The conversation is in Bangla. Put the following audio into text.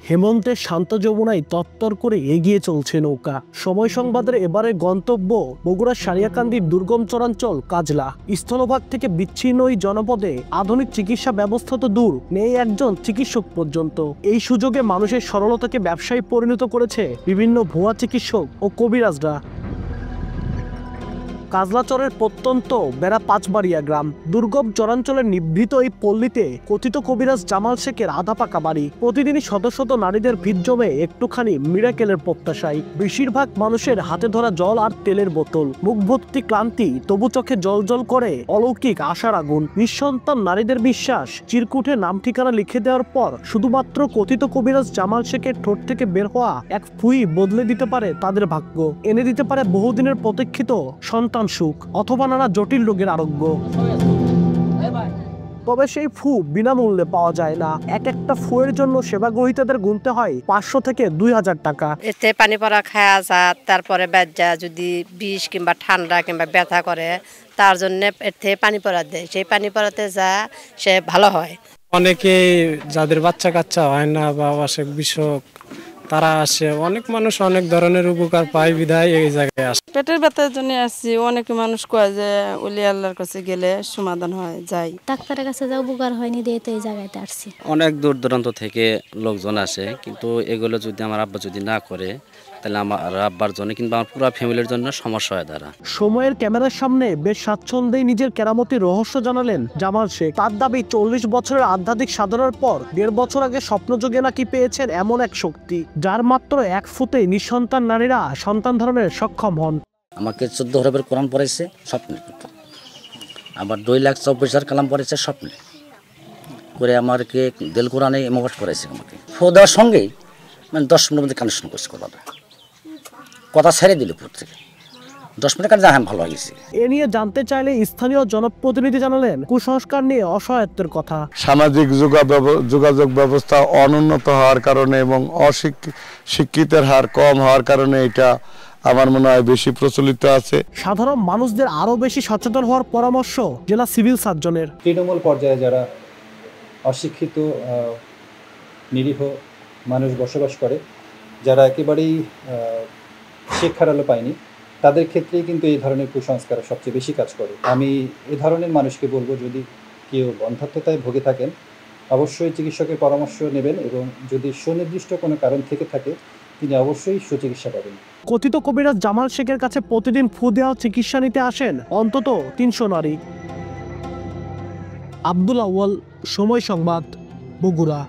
হেমন্তের শান্ত যমুনায় তত্তর করে এগিয়ে চলছে নৌকা। সময় সংবাদের এবারে গন্তব্য বগুড়ার সারিয়াকান্দির দুর্গম চরাঞ্চল কাজলা। স্থলভাগ থেকে বিচ্ছিন্ন ওই জনপদে আধুনিক চিকিৎসা ব্যবস্থা তো দূর, নেই একজন চিকিৎসক পর্যন্ত। এই সুযোগে মানুষের সরলতাকে ব্যবসায় পরিণত করেছে বিভিন্ন ভুয়া চিকিৎসক ও কবিরাজরা। কাজলাচরের প্রত্যন্ত বেড়া পাঁচবাড়িয়া গ্রাম, দুর্গম চরাঞ্চলের নিভৃত এই পল্লীতে কথিত কবিরাজ জামাল শেখের আধা পাকা বাড়ি। প্রতিদিনই শত শত নারীদের ভিড় জমে একটুখানি মিরাকেলের প্রত্যাশায়। বেশিরভাগ মানুষের হাতে ধরা জল আর তেলের বোতল, মুখ ভর্তি ক্লান্তি, তবু চোখে জল জল করে অলৌকিক আশার আগুন। নিঃসন্তান নারীদের বিশ্বাস, চিরকুটে নাম ঠিকানা লিখে দেওয়ার পর শুধুমাত্র কথিত কবিরাজ জামাল শেখের ঠোঁট থেকে বের হওয়া এক ফুই বদলে দিতে পারে তাদের ভাগ্য, এনে দিতে পারে বহুদিনের প্রতীক্ষিত সন্তান সুখ অথবা নানা জটিল রোগের আরোগ্য। তবে সেই ফু বিনামূল্যে পাওয়া যায় না। এক একটা ফুয়ের জন্য সেবা গ্রহীতাদের গুনতে হয় 500 থেকে 2000 টাকা। এতে পানি পড়া খাওয়া যা, তারপরে বেজ্জা যদি বিষ কিংবা ঠান্ডা কিংবা ব্যথা করে তার জন্য এতে পানি পড়া দেয়, সেই পানি পড়াতে যা সে ভালো হয়। অনেকে যাদের বাচ্চা কাচ্চা হয় না বা অসুখ বিসুখ তারা আসে, অনেক মানুষ অনেক ধরনের উপকার পায় বিধায় এই জায়গায় আসে। পেটের ব্যথার জন্য আসছি। অনেক মানুষ কয় যে ওলি আল্লাহর কাছে গেলে সমাধান হয়, যাই ডাক্তারের কাছে যা উপকার হয়নি দিয়ে তো এই জায়গাতে আসছি। অনেক দূর দূরান্ত থেকে লোকজন আসে, কিন্তু এগুলো যদি আমার আব্বা যদি না করে তাহলে আমার আব্বার জন্য কিংবা আমার পুরো ফ্যামিলির জন্য সমস্যা হয় দ্বারা। সময়ের ক্যামেরার সামনে বেশ স্বাচ্ছন্দ্যেই নিজের কেরামতির রহস্য জানালেন জামাল শেখ। তার দাবি 40 বছরের আধ্যাত্মিক সাধনার পর 1.5 বছর আগে স্বপ্নযোগে নাকি পেয়েছেন এমন এক শক্তি, যার মাত্র 1 ফুটে নিঃসন্তান নারীরা সন্তান ধারণের সক্ষম হন। আমাকে 14 হরফের কোরআন পড়েছে স্বপ্নে, আবার 2,24,000 কালাম পড়েছে স্বপ্নে করে, আমাকে দেল কোরআনে মুখস্থ করেছে। আমাকে ফো দেওয়ার সঙ্গেই মানে 10 মিনিটের মধ্যে কানেকশন করছে, কথা ছেড়ে দিল পুরো থেকে 10 মিনিট কানে হ্যাঁ ভালো হয়েছে। এ নিয়ে জানতে চাইলে স্থানীয় জনপ্রতিনিধি জানালেন কুসংস্কার নিয়ে অসহায়ত্বের কথা। সামাজিক যোগাযোগ ব্যবস্থা অনুন্নত হওয়ার কারণে এবং শিক্ষিতের হার কম হওয়ার কারণে এটা আমার মনে হয় বেশি প্রচলিত আছে। সাধারণ মানুষদের আরো বেশি সচেতন হওয়ার পরামর্শ জেলা সিভিল সার্জনের। তৃণমূল পর্যায়ে যারা অশিক্ষিত নিরীহ মানুষ বসবাস করে, যারা একেবারেই শিক্ষার আলো পায়নি, তাদের ক্ষেত্রেই কিন্তু এই ধরনের কুসংস্কার সবচেয়ে বেশি কাজ করে। আমি এ ধরনের মানুষকে বলবো, যদি কেউ বন্ধ্যাত্বতায় ভুগে থাকেন অবশ্যই চিকিৎসকের পরামর্শ নেবেন, এবং যদি সুনির্দিষ্ট কোনো কারণ থেকে থাকে তিনি অবশ্যই সুচিকিৎসা পাবেন। কথিত কবিরাজ জামাল শেখের কাছে প্রতিদিন ফু দেওয়া চিকিৎসা নিতে আসেন অন্তত 300 নারী। আব্দুল আউয়াল, সময় সংবাদ, বগুড়া।